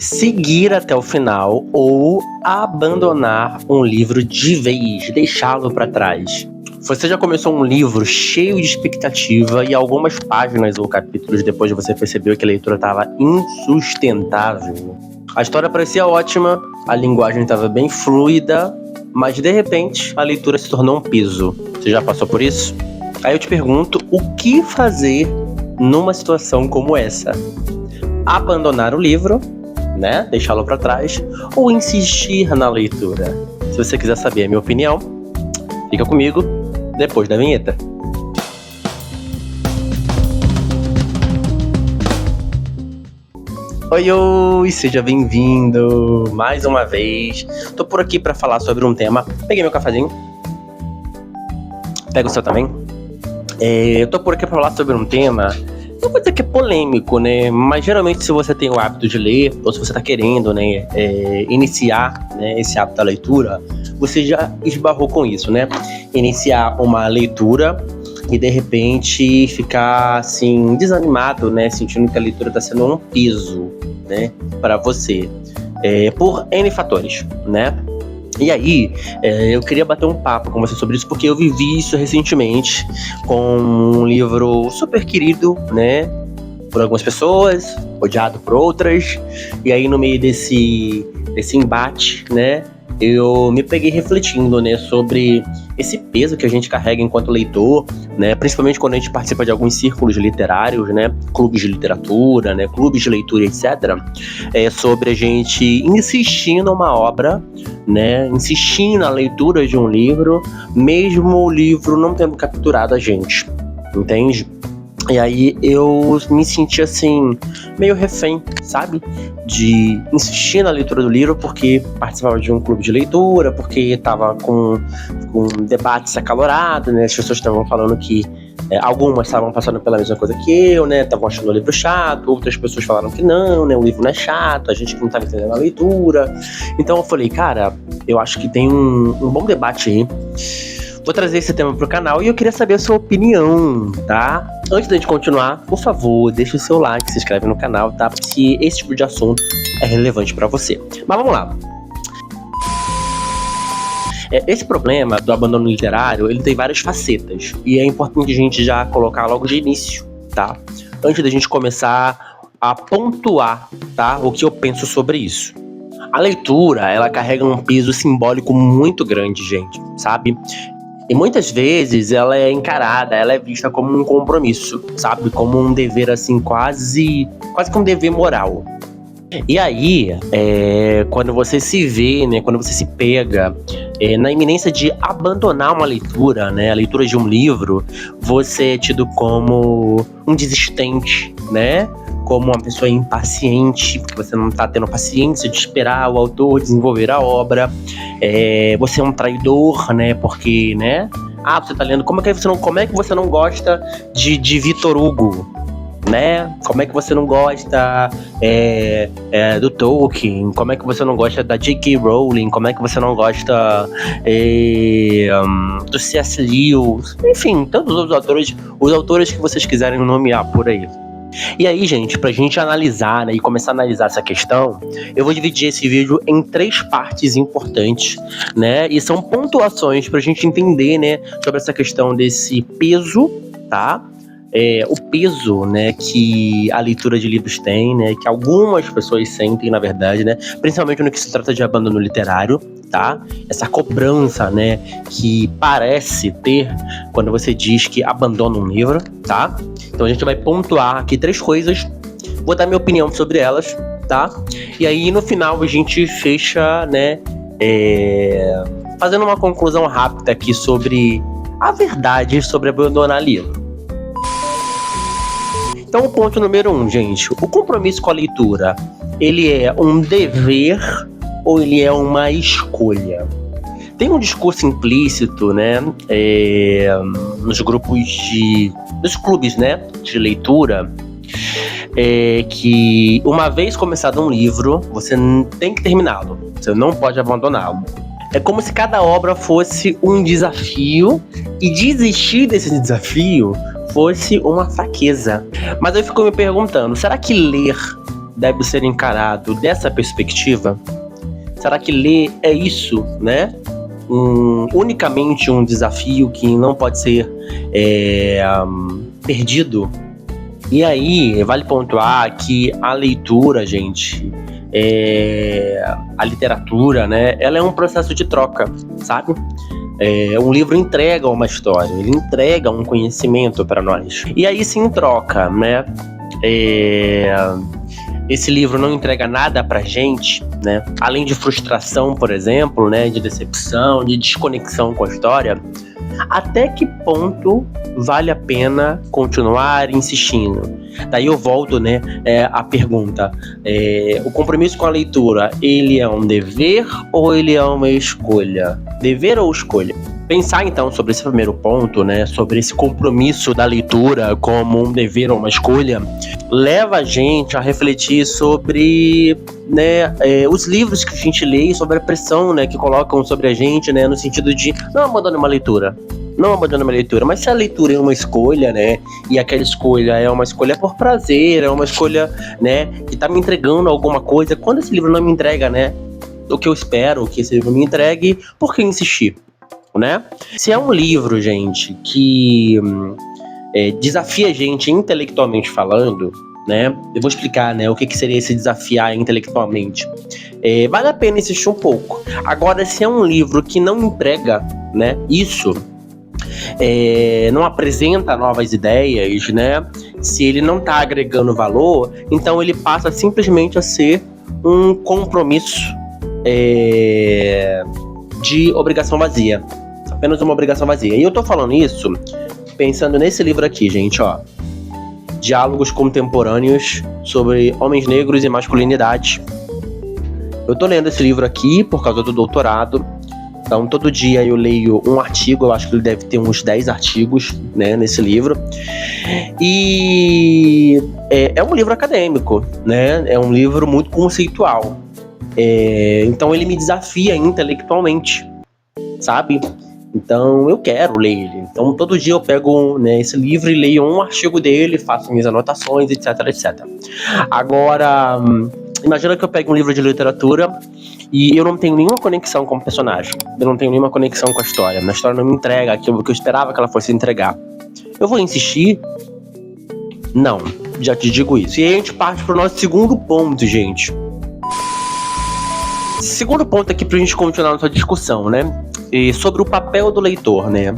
Seguir até o final ou abandonar um livro de vez, deixá-lo para trás. Você já começou um livro cheio de expectativa e algumas páginas ou capítulos depois você percebeu que a leitura estava insustentável. A história parecia ótima, a linguagem estava bem fluida, mas de repente a leitura se tornou um peso. Você já passou por isso? Aí eu te pergunto, o que fazer numa situação como essa? Abandonar o livro, né? Deixá-lo para trás, ou insistir na leitura? Se você quiser saber a minha opinião, fica comigo depois da vinheta. Oi, seja bem-vindo mais uma vez. Tô por aqui para falar sobre um tema. Peguei meu cafezinho. Pega o seu também. Eu tô por aqui para falar sobre um tema. Não vou dizer que é polêmico, né? Mas geralmente se você tem o hábito de ler, ou se você tá querendo, né, iniciar, né, esse hábito da leitura, você já esbarrou com isso, né? Iniciar uma leitura e de repente ficar assim, desanimado, né? Sentindo que a leitura tá sendo um peso, né, para você. Por N fatores, né? E aí, eu queria bater um papo com você sobre isso, porque eu vivi isso recentemente com um livro super querido, né, por algumas pessoas, odiado por outras, e aí no meio desse embate, né, eu me peguei refletindo, né, sobre esse peso que a gente carrega enquanto leitor, né, principalmente quando a gente participa de alguns círculos literários, né, clubes de literatura, né, clubes de leitura, etc. Sobre a gente insistir numa obra, né, insistir na leitura de um livro, mesmo o livro não tendo capturado a gente, entende? E aí eu me senti assim, meio refém, sabe? De insistir na leitura do livro porque participava de um clube de leitura, porque tava com debates acalorados, né? As pessoas estavam falando que algumas estavam passando pela mesma coisa que eu, né? Estavam achando o livro chato, outras pessoas falaram que não, né? O livro não é chato, a gente que não tava entendendo a leitura. Então eu falei, cara, eu acho que tem um bom debate aí. Vou trazer esse tema pro canal e eu queria saber a sua opinião, tá? Antes da gente continuar, por favor, deixa o seu like, se inscreve no canal, tá? Se esse tipo de assunto é relevante pra você. Mas vamos lá. Esse problema do abandono literário, ele tem várias facetas. E é importante a gente já colocar logo de início, tá? Antes da gente começar a pontuar, tá? O que eu penso sobre isso. A leitura, ela carrega um peso simbólico muito grande, gente, sabe? E muitas vezes ela é encarada, ela é vista como um compromisso, sabe? Como um dever, assim, quase que um dever moral. E aí, quando você se vê, né? Quando você se pega na iminência de abandonar uma leitura, né? A leitura de um livro, você é tido como um desistente, né? Como uma pessoa impaciente, porque você não tá tendo paciência de esperar o autor desenvolver a obra. Você é um traidor, né? Porque, né? Você tá lendo. Como é que você não gosta de Victor Hugo, né? Como é que você não gosta do Tolkien? Como é que você não gosta da J.K. Rowling? Como é que você não gosta do C.S. Lewis? Enfim, todos os autores que vocês quiserem nomear por aí. E aí, gente, pra gente analisar, né, e começar a analisar essa questão, eu vou dividir esse vídeo em 3 partes importantes, né, e são pontuações pra gente entender, né, sobre essa questão desse peso, tá? O peso, né, que a leitura de livros tem, né, que algumas pessoas sentem, na verdade, né, principalmente no que se trata de abandono literário, tá? Essa cobrança, né, que parece ter quando você diz que abandona um livro, tá? Então a gente vai pontuar aqui 3 coisas, vou dar minha opinião sobre elas, tá? E aí no final a gente fecha, né, fazendo uma conclusão rápida aqui sobre a verdade sobre abandonar livro. Então o ponto número 1, gente, o compromisso com a leitura, ele é um dever ou ele é uma escolha? Tem um discurso implícito, né, nos clubes, né, de leitura, que uma vez começado um livro, você tem que terminá-lo, você não pode abandoná-lo. É como se cada obra fosse um desafio e desistir desse desafio fosse uma fraqueza. Mas eu fico me perguntando, será que ler deve ser encarado dessa perspectiva? Será que ler é isso, né? Unicamente um desafio que não pode ser perdido? E aí, vale pontuar que a leitura, gente, a literatura, né? Ela é um processo de troca, sabe? Um livro entrega uma história, ele entrega um conhecimento para nós. E aí, se em troca, né? Esse livro não entrega nada pra gente, né? Além de frustração, por exemplo, né? De decepção, de desconexão com a história. Até que ponto vale a pena continuar insistindo? Daí eu volto, né, à pergunta. O compromisso com a leitura, ele é um dever ou ele é uma escolha? Dever ou escolha? Pensar então sobre esse primeiro ponto, né, sobre esse compromisso da leitura como um dever ou uma escolha, leva a gente a refletir sobre, né, os livros que a gente lê, sobre a pressão, né, que colocam sobre a gente, né, no sentido de não abandone uma leitura. Não abandone uma leitura, mas se a leitura é uma escolha, né, e aquela escolha é uma escolha por prazer, é uma escolha, né, que tá me entregando alguma coisa, quando esse livro não me entrega, né, o que eu espero que esse livro me entregue, por que insistir, né? Se é um livro, gente, que desafia a gente intelectualmente falando, né, eu vou explicar, né, o que seria esse desafiar intelectualmente. Vale a pena insistir um pouco. Agora, se é um livro que não entrega, né, isso, não apresenta novas ideias, né? Se ele não está agregando valor, então ele passa simplesmente a ser um compromisso de obrigação vazia. Apenas uma obrigação vazia. E eu tô falando isso pensando nesse livro aqui, gente, ó. Diálogos contemporâneos sobre homens negros e masculinidade. Eu tô lendo esse livro aqui por causa do doutorado. Então, todo dia eu leio um artigo, eu acho que ele deve ter uns 10 artigos, né, nesse livro. E é um livro acadêmico, né? É um livro muito conceitual. Então, ele me desafia intelectualmente, sabe? Então, eu quero ler ele. Então, todo dia eu pego, né, esse livro e leio um artigo dele, faço minhas anotações, etc, etc. Agora, imagina que eu pego um livro de literatura e eu não tenho nenhuma conexão com o personagem. Eu não tenho nenhuma conexão com a história. A história não me entrega aquilo que eu esperava que ela fosse entregar. Eu vou insistir? Não, já te digo isso. E aí a gente parte pro nosso segundo ponto, gente. Segundo ponto aqui pra gente continuar nossa discussão, né? Sobre o papel do leitor, né?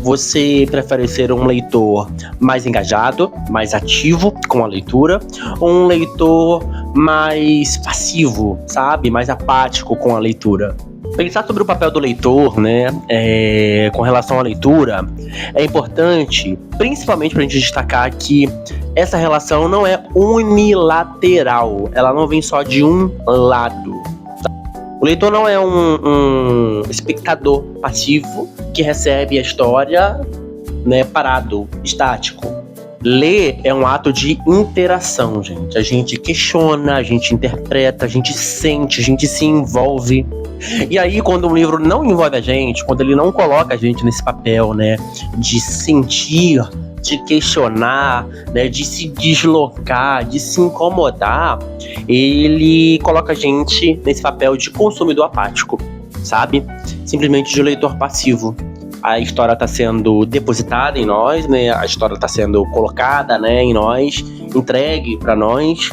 Você prefere ser um leitor mais engajado, mais ativo com a leitura, ou um leitor mais passivo, sabe? Mais apático com a leitura? Pensar sobre o papel do leitor, né, com relação à leitura, é importante, principalmente para a gente destacar que essa relação não é unilateral, ela não vem só de um lado. O leitor não é um espectador passivo que recebe a história, né, parado, estático. Ler é um ato de interação, gente. A gente questiona, a gente interpreta, a gente sente, a gente se envolve. E aí, quando um livro não envolve a gente, quando ele não coloca a gente nesse papel, né, de sentir, de questionar, né, de se deslocar, de se incomodar, ele coloca a gente nesse papel de consumidor apático, sabe? Simplesmente de leitor passivo. A história está sendo depositada em nós, né? A história está sendo colocada, né, em nós, entregue para nós,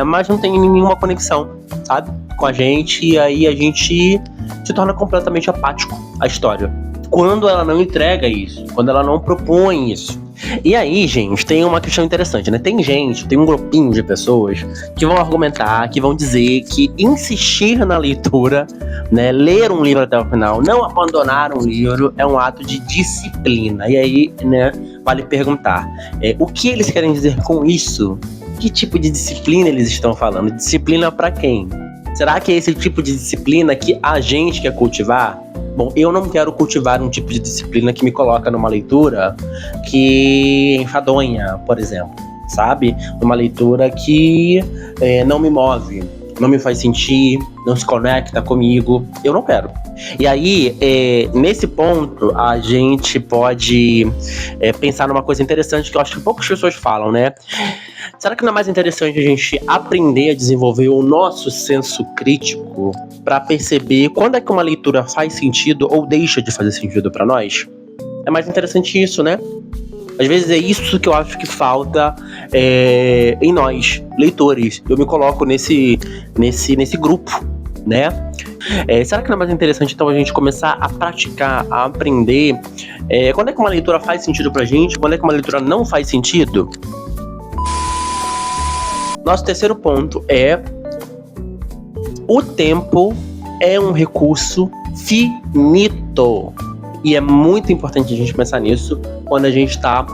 mas não tem nenhuma conexão, sabe, com a gente, e aí a gente se torna completamente apático à história. Quando ela não entrega isso, quando ela não propõe isso. E aí, gente, tem uma questão interessante, né? Tem um grupinho de pessoas que vão argumentar, que vão dizer que insistir na leitura, né, ler um livro até o final, não abandonar um livro, é um ato de disciplina. E aí, né, vale perguntar, o que eles querem dizer com isso? Que tipo de disciplina eles estão falando? Disciplina para quem? Será que é esse tipo de disciplina que a gente quer cultivar? Bom, eu não quero cultivar um tipo de disciplina que me coloca numa leitura que enfadonha, por exemplo, sabe? Uma leitura que não me move. não me faz sentir, não se conecta comigo, eu não quero. E aí, nesse ponto, a gente pode pensar numa coisa interessante que eu acho que poucas pessoas falam, né? Será que não é mais interessante a gente aprender a desenvolver o nosso senso crítico para perceber quando é que uma leitura faz sentido ou deixa de fazer sentido para nós? É mais interessante isso, né? Às vezes é isso que eu acho que falta em nós, leitores. Eu me coloco nesse grupo, né? Será que não é mais interessante, então, a gente começar a praticar, a aprender quando é que uma leitura faz sentido pra gente, quando é que uma leitura não faz sentido? Nosso terceiro ponto é: o tempo é um recurso finito. E é muito importante a gente pensar nisso quando a gente está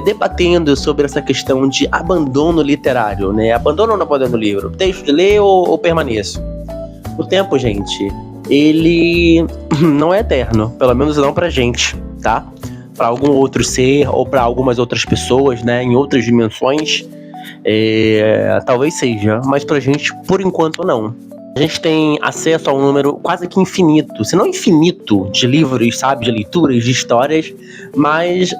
debatendo sobre essa questão de abandono literário, né? Abandono ou não abandono do livro? Deixo de ler ou permaneço? O tempo, gente, ele não é eterno, pelo menos não pra gente, tá? Para algum outro ser ou para algumas outras pessoas, né? Em outras dimensões, talvez seja, mas pra gente, por enquanto, não. A gente tem acesso a um número quase que infinito, se não infinito, de livros, sabe? De leituras, de histórias, mas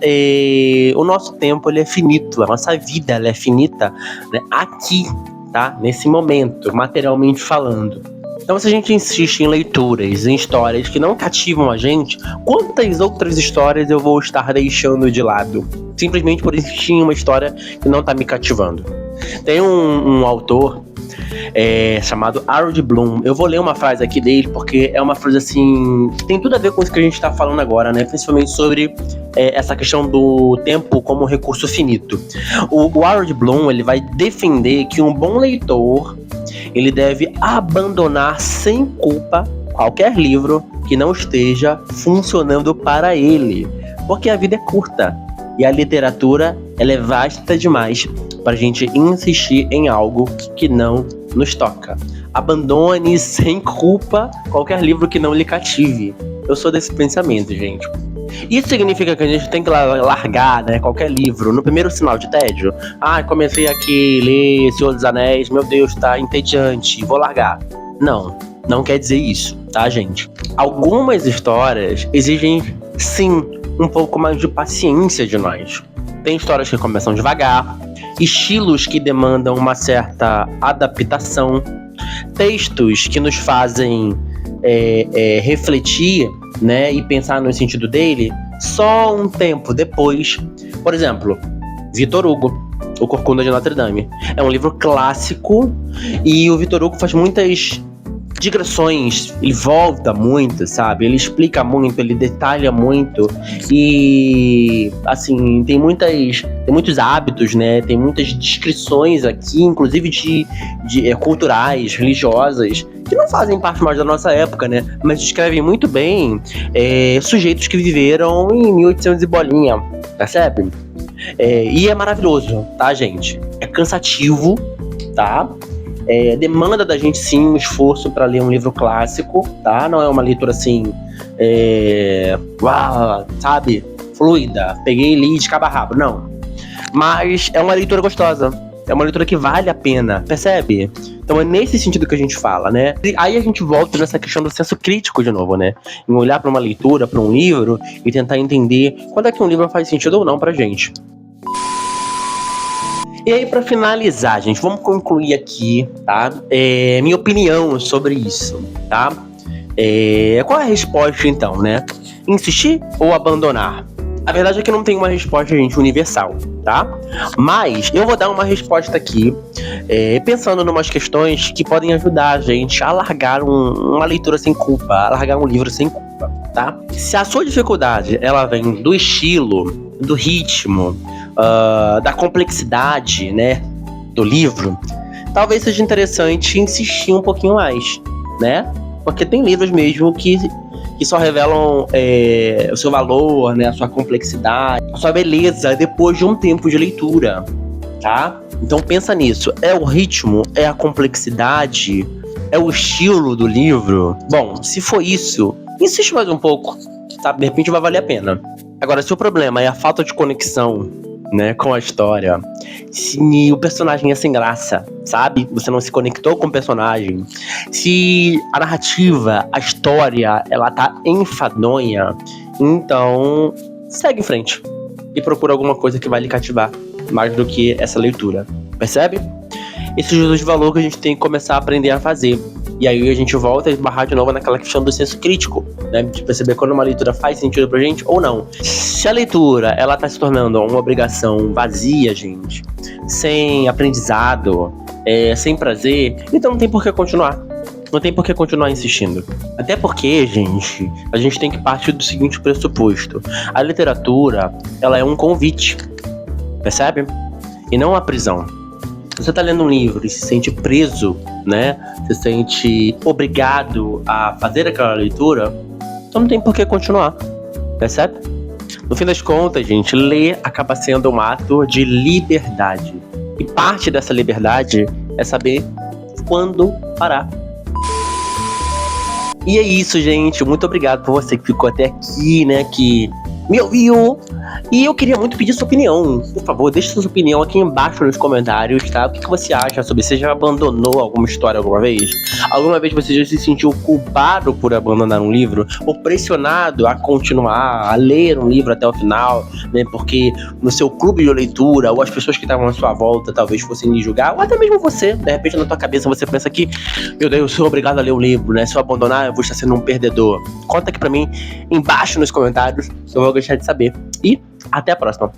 o nosso tempo, ele é finito, a nossa vida, ela é finita, né? Aqui, tá? Nesse momento, materialmente falando. Então, se a gente insiste em leituras, em histórias que não cativam a gente, quantas outras histórias eu vou estar deixando de lado? Simplesmente por insistir em uma história que não tá me cativando. Tem um autor chamado Harold Bloom. Eu vou ler uma frase aqui dele, porque é uma frase assim que tem tudo a ver com isso que a gente tá falando agora, né? Principalmente sobre essa questão do tempo como recurso finito. O Harold Bloom, ele vai defender que um bom leitor, ele deve abandonar sem culpa qualquer livro que não esteja funcionando para ele, porque a vida é curta e a literatura, ela é vasta demais para a gente insistir em algo que não nos toca. Abandone sem culpa qualquer livro que não lhe cative. Eu sou desse pensamento, gente. Isso significa que a gente tem que largar, né, qualquer livro no primeiro sinal de tédio. Comecei aqui a ler Senhor dos Anéis, meu Deus, tá entediante, vou largar. Não quer dizer isso, tá, gente? Algumas histórias exigem, sim, um pouco mais de paciência de nós. Tem histórias que começam devagar, estilos que demandam uma certa adaptação, textos que nos fazem refletir, né, e pensar no sentido dele só um tempo depois. Por exemplo, Victor Hugo, O Corcunda de Notre Dame. É um livro clássico e o Victor Hugo faz muitas digressões, ele volta muito, sabe? Ele explica muito, ele detalha muito e, assim, tem muitos hábitos, né? Tem muitas descrições aqui, inclusive de culturais, religiosas, que não fazem parte mais da nossa época, né? Mas descrevem muito bem sujeitos que viveram em 1800 e bolinha, percebe? E é maravilhoso, tá, gente? É cansativo, tá? Demanda da gente, sim, um esforço para ler um livro clássico, tá? Não é uma leitura assim, sabe? Fluida, peguei e li de cabo a rabo, não. Mas é uma leitura gostosa, é uma leitura que vale a pena, percebe? Então é nesse sentido que a gente fala, né? E aí a gente volta nessa questão do senso crítico de novo, né? Em olhar para uma leitura, para um livro e tentar entender quando é que um livro faz sentido ou não pra gente. E aí, pra finalizar, gente, vamos concluir aqui, tá? Minha opinião sobre isso, tá? Qual é a resposta, então, né? Insistir ou abandonar? A verdade é que não tem uma resposta, gente, universal, tá? Mas eu vou dar uma resposta aqui, pensando em umas questões que podem ajudar a gente a largar uma leitura sem culpa, a largar um livro sem culpa, tá? Se a sua dificuldade, ela vem do estilo, do ritmo, da complexidade, né, do livro, talvez seja interessante insistir um pouquinho mais, né? Porque tem livros mesmo que só revelam o seu valor, né, a sua complexidade, a sua beleza depois de um tempo de leitura, tá? Então pensa nisso. É o ritmo? É a complexidade? É o estilo do livro? Bom, se for isso, insiste mais um pouco, tá? De repente vai valer a pena. Agora, se o problema é a falta de conexão né, com a história, se o personagem é sem graça, sabe? Você não se conectou com o personagem, se a narrativa, a história, ela tá enfadonha, então segue em frente e procura alguma coisa que vai lhe cativar mais do que essa leitura, percebe? Esse juízo de valor que a gente tem que começar a aprender a fazer. E aí a gente volta a esbarrar de novo naquela questão do senso crítico, né? De perceber quando uma leitura faz sentido pra gente ou não. Se a leitura, ela tá se tornando uma obrigação vazia, gente, sem aprendizado, sem prazer, então não tem por que continuar. Não tem por que continuar insistindo. Até porque, gente, a gente tem que partir do seguinte pressuposto. A literatura, ela é um convite, percebe? E não uma prisão. Você tá lendo um livro e se sente preso, né? Se sente obrigado a fazer aquela leitura, então não tem por que continuar, percebe? No fim das contas, gente, ler acaba sendo um ato de liberdade. E parte dessa liberdade é saber quando parar. E é isso, gente. Muito obrigado por você que ficou até aqui, né? Que me ouviu. E eu queria muito pedir sua opinião. Por favor, deixe sua opinião aqui embaixo nos comentários, tá? O que você acha sobre isso? Você já abandonou alguma história alguma vez? Alguma vez você já se sentiu culpado por abandonar um livro? Ou pressionado a continuar, a ler um livro até o final, né? Porque no seu clube de leitura, ou as pessoas que estavam à sua volta talvez fossem lhe julgar, ou até mesmo você, de repente na tua cabeça você pensa que, meu Deus, eu sou obrigado a ler o livro, né? Se eu abandonar, eu vou estar sendo um perdedor. Conta aqui pra mim embaixo nos comentários, que eu vou gostar de saber. E até a próxima.